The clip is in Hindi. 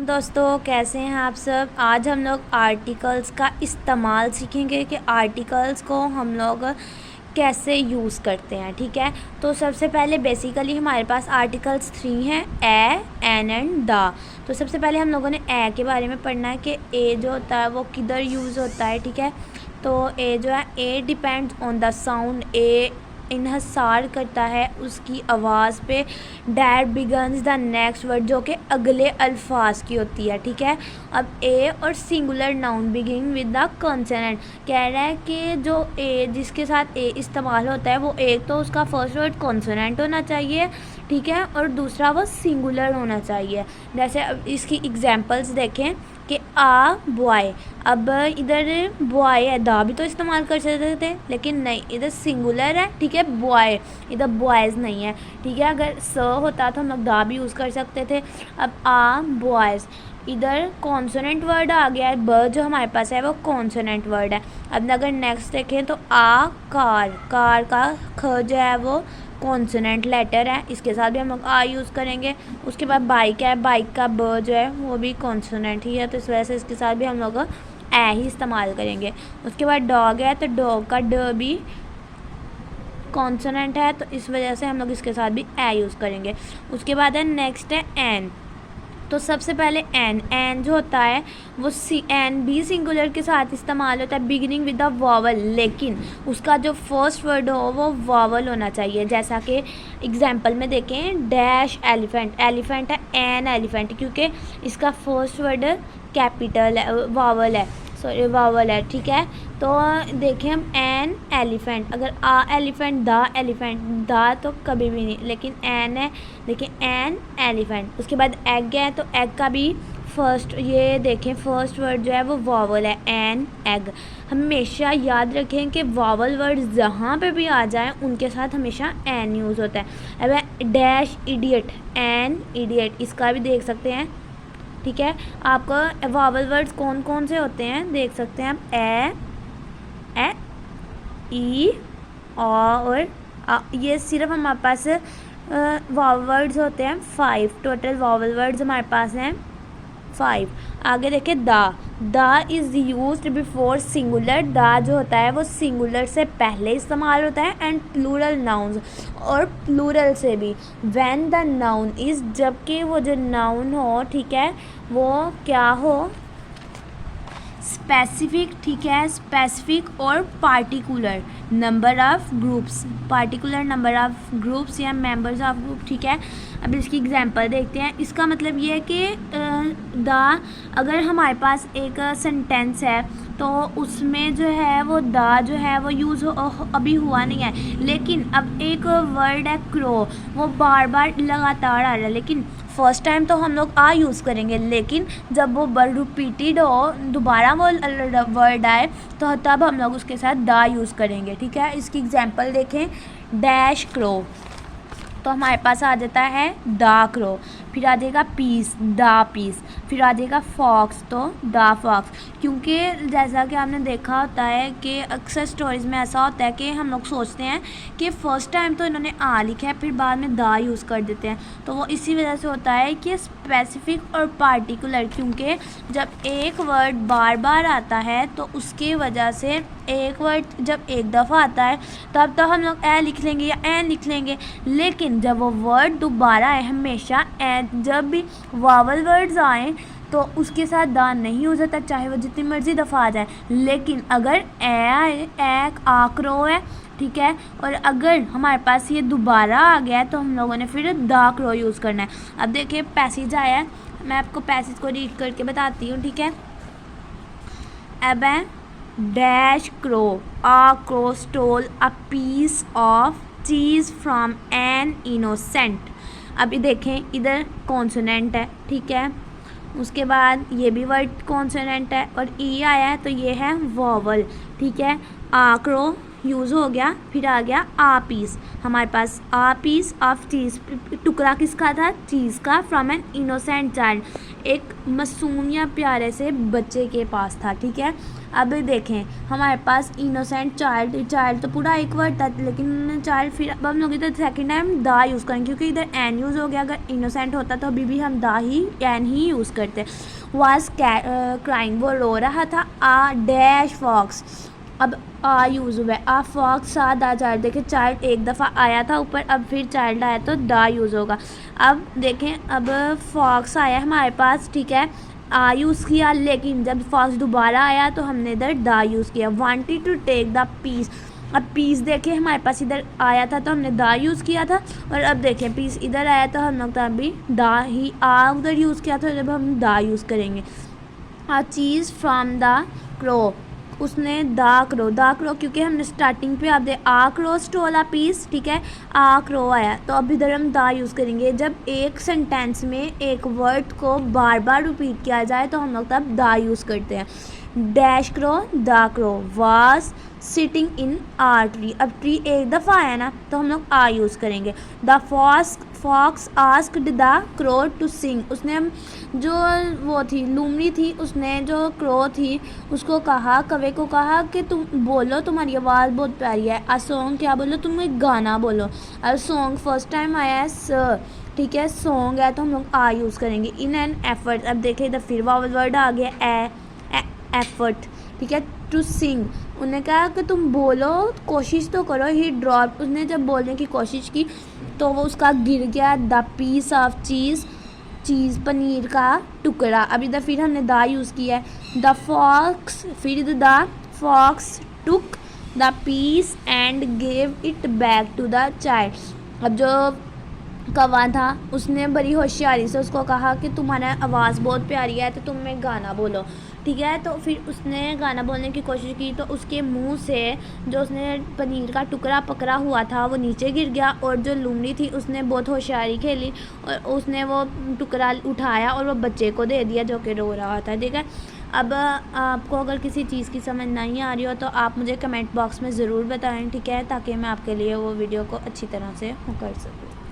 दोस्तों, कैसे हैं आप सब। आज हम लोग आर्टिकल्स का इस्तेमाल सीखेंगे कि आर्टिकल्स को हम लोग कैसे यूज़ करते हैं। ठीक है, तो सबसे पहले बेसिकली हमारे पास आर्टिकल्स 3 हैं, ए, एन एंड द। तो सबसे पहले हम लोगों ने ए के बारे में पढ़ना है कि ए जो होता है वो किधर यूज़ होता है। ठीक है, तो ए जो है, ए डिपेंड्स ऑन द साउंड। ए इन्हसार करता है उसकी आवाज़ पे। That begins the next word, जो कि अगले अल्फाज की होती है। ठीक है, अब ए और singular noun begin with the consonant. कह रहा है कि जो ए जिसके साथ ए इस्तेमाल होता है वो एक तो उसका फर्स्ट वर्ड कॉन्सोनेंट होना चाहिए, ठीक है, और दूसरा वो सिंगुलर होना चाहिए। जैसे अब इसकी एग्जांपल्स देखें कि आ बॉय। अब इधर बॉय है, दा भी तो इस्तेमाल कर सकते थे, लेकिन नहीं, इधर सिंगुलर है। ठीक है, बॉय, इधर बॉयज़ नहीं है। ठीक है, अगर स होता तो हम लोग दा भी यूज़ कर सकते थे। अब आ बॉयज़, इधर कॉन्सोनेंट वर्ड आ गया है। ब जो हमारे पास है वो कॉन्सोनेंट वर्ड है। अब अगर नेक्स्ट देखें तो आ कार, कार का ख जो है वो कॉन्सोनेंट लेटर है, इसके साथ भी हम लोग आ यूज़ करेंगे। उसके बाद बाइक है, बाइक का ब जो है वो भी कॉन्सोनेंट ही है, तो इस वजह से इसके साथ भी हम लोग ए ही इस्तेमाल करेंगे। उसके बाद डॉग है, तो डॉग का ड भी कॉन्सोनेंट है, तो इस वजह से हम लोग इसके साथ भी ए यूज़ करेंगे। उसके बाद है नेक्स्ट है एन। तो सबसे पहले एन, एन जो होता है वो एन भी सिंगुलर के साथ इस्तेमाल होता है, बिगिनिंग विद द वॉवल, लेकिन उसका जो फर्स्ट वर्ड हो वो वॉवल होना चाहिए। जैसा कि एग्जांपल में देखें, डैश एलिफेंट, एलिफेंट है एन एलिफेंट, क्योंकि इसका फर्स्ट वर्ड कैपिटल है, वॉवल है, सॉरी वॉवल है। ठीक है, तो देखें हम एन एलिफेंट, अगर आ एलिफेंट, द एलिफेंट, द तो कभी भी नहीं, लेकिन एन है, देखिए एन एलिफेंट। उसके बाद एग है, तो एग का भी फर्स्ट, ये देखें फर्स्ट वर्ड जो है वो वॉवल है, एन एग। हमेशा याद रखें कि वॉवल वर्ड जहाँ पे भी आ जाए उनके साथ हमेशा एन यूज़ होता है। अब डैश इडियट, एन इडियट, इसका भी देख सकते हैं। ठीक है, आपको वॉवल वर्ड्स कौन कौन से होते हैं देख सकते हैं आप, ए, ई, और आ। ये सिर्फ हमारे पास वॉवल वर्ड्स होते हैं 5, टोटल वॉवल वर्ड्स हमारे पास हैं 5। आगे देखिए the is used before singular. The जो होता है वो सिंगुलर से पहले इस्तेमाल होता है, एंड प्लूरल नाउन्स, और प्लूरल से भी। व्हेन द नाउन इज़, जबकि वो जो नाउन हो, ठीक है, वो क्या हो, स्पेसिफिक। ठीक है, स्पेसिफिक और particular number of groups, particular number of groups या मेंबर्स ऑफ ग्रुप। ठीक है, अब इसकी एग्जांपल देखते हैं। इसका मतलब ये है कि द, अगर हमारे पास एक सेंटेंस है तो उसमें जो है वो द जो है वो यूज़ अभी हुआ नहीं है, लेकिन अब एक वर्ड है क्रो, वो बार बार लगातार आ रहा है, लेकिन फर्स्ट टाइम तो हम लोग आ यूज़ करेंगे, लेकिन जब वो वर्ड रिपीटेड हो, दोबारा वो वर्ड आए, तो तब हम लोग उसके साथ द यूज़ करेंगे। ठीक है, इसकी एग्जांपल देखें, डैश क्रो, तो हमारे पास आ जाता है द क्रो। फिर आ जाएगा पीस, द पीस। फिर आ जाएगा फॉक्स, तो द फॉक्स। क्योंकि जैसा कि आपने देखा होता है कि अक्सर स्टोरीज़ में ऐसा होता है कि हम लोग सोचते हैं कि फ़र्स्ट टाइम तो इन्होंने आ लिखा है, फिर बाद में द यूज़ कर देते हैं, तो वो इसी वजह से होता है कि स्पेसिफिक और पार्टिकुलर, क्योंकि जब एक वर्ड बार बार आता है तो उसकी वजह से, एक वर्ड जब एक दफ़ा आता है तब तो हम लोग ए लिख लेंगे या एन लिख लेंगे, लेकिन जब वो वर्ड दोबारा आए, हमेशा एन, जब भी वावल वर्ड्स आएँ तो उसके साथ द नहीं यूज़ होता, चाहे वो जितनी मर्ज़ी दफ़ा आ जाए। लेकिन अगर ए आए, एक आक्रो है, ठीक है, और अगर हमारे पास ये दोबारा आ गया है तो हम लोगों ने फिर द क्रो यूज़ करना है। अब देखिए पैसेज आया है, मैं आपको पैसेज को रीड करके बताती हूँ। ठीक है, अब है dash crow, a crow stole a piece of cheese from an innocent. अभी देखें इधर कॉन्सोनेंट है, ठीक है, उसके बाद ये भी वर्ड कॉन्सोनेंट है, और ई आया है तो ये है वॉवल। ठीक है, आ क्रो यूज़ हो गया, फिर आ गया आ पीस, हमारे पास आ पीस ऑफ चीज़, टुकड़ा किसका था, चीज़ का, फ्रॉम एन इनोसेंट चाइल्ड। एक मासूम या प्यारे से बच्चे के पास था, ठीक है। अब देखें हमारे पास इनोसेंट चाइल्ड तो पूरा एक वर्ड था, लेकिन चाइल्ड फिर अब हम लोग इधर सेकेंड टाइम दा यूज़ करेंगे क्योंकि इधर एन यूज़ हो गया। अगर इनोसेंट होता तो अभी भी हम दा ही एन ही यूज़ करते। वाज क्राइंग, वो रो रहा था। आ डैश फॉक्स, अब आ यूज़ हुआ है। आ फॉक्स सा दा चाइल्ड, देखें चाइल्ड एक दफ़ा आया था ऊपर, अब फिर चाइल्ड आया तो दा यूज़ होगा। अब देखें अब फॉक्स आया हमारे पास, ठीक है, आ यूज़ किया, लेकिन जब फॉक्स दोबारा आया तो हमने इधर दा यूज़ किया। Wanted to take the piece, अब पीस देखें हमारे पास इधर आया था तो हमने दा यूज़ किया था, और अब देखें पीस इधर आया तो हम लोग अभी दा ही आ उधर यूज़ किया था, जब हम दा यूज़ करेंगे। आ चीज़ फ्राम द क्रो, उसने दा क्रो क्योंकि हमने स्टार्टिंग पे आप दे आ क्रो स्टोल आ पीस, ठीक है, आ क्रो आया तो अब इधर हम दा यूज़ करेंगे। जब एक सेंटेंस में एक वर्ड को बार बार रिपीट किया जाए तो हम लोग तब दा यूज़ करते हैं। Dash crow the crow was sitting in a tree, अब ट्री एक दफ़ा आया ना तो हम लोग आ यूज़ करेंगे। The fox asked the crow to sing, उसने जो वो थी लूमड़ी थी, उसने जो क्रो थी उसको कहा, कवे को कहा कि तुम बोलो, तुम्हारी आवाज़ बहुत प्यारी है। आ सॉन्ग, क्या बोलो, तुम एक गाना बोलो। अब सॉन्ग फर्स्ट टाइम आया है स, ठीक है, सॉन्ग है तो हम लोग आ यूज़ करेंगे। इन एन एफर्ट, अब देखें इधर फिर वावल वर्ड आ गया एफर्ट, ठीक है, टू सिंग, उन्हें कहा कि तुम बोलो, कोशिश तो करो। ही ड्रॉप, उसने जब बोलने की कोशिश की तो वो उसका गिर गया। द पीस ऑफ चीज़ पनीर का टुकड़ा, अब इधर फिर हमने दा यूज़ किया है। द फॉक्स, फिर the fox took the piece and gave it back to the child, अब जो कौवा था उसने बड़ी होशियारी से उसको कहा कि तुम्हारा आवाज़ बहुत प्यारी है तो तुम एक गाना बोलो, ठीक है। तो फिर उसने गाना बोलने की कोशिश की तो उसके मुंह से जो उसने पनीर का टुकड़ा पकड़ा हुआ था वो नीचे गिर गया, और जो लूमड़ी थी उसने बहुत होशियारी खेली और उसने वो टुकड़ा उठाया और वो बच्चे को दे दिया जो कि रो रहा था, ठीक है। अब आपको अगर किसी चीज़ की समझ नहीं आ रही हो तो आप मुझे कमेंट बॉक्स में ज़रूर बताएं, ठीक है, ताकि मैं आपके लिए वो वीडियो को अच्छी तरह से कर सकूँ।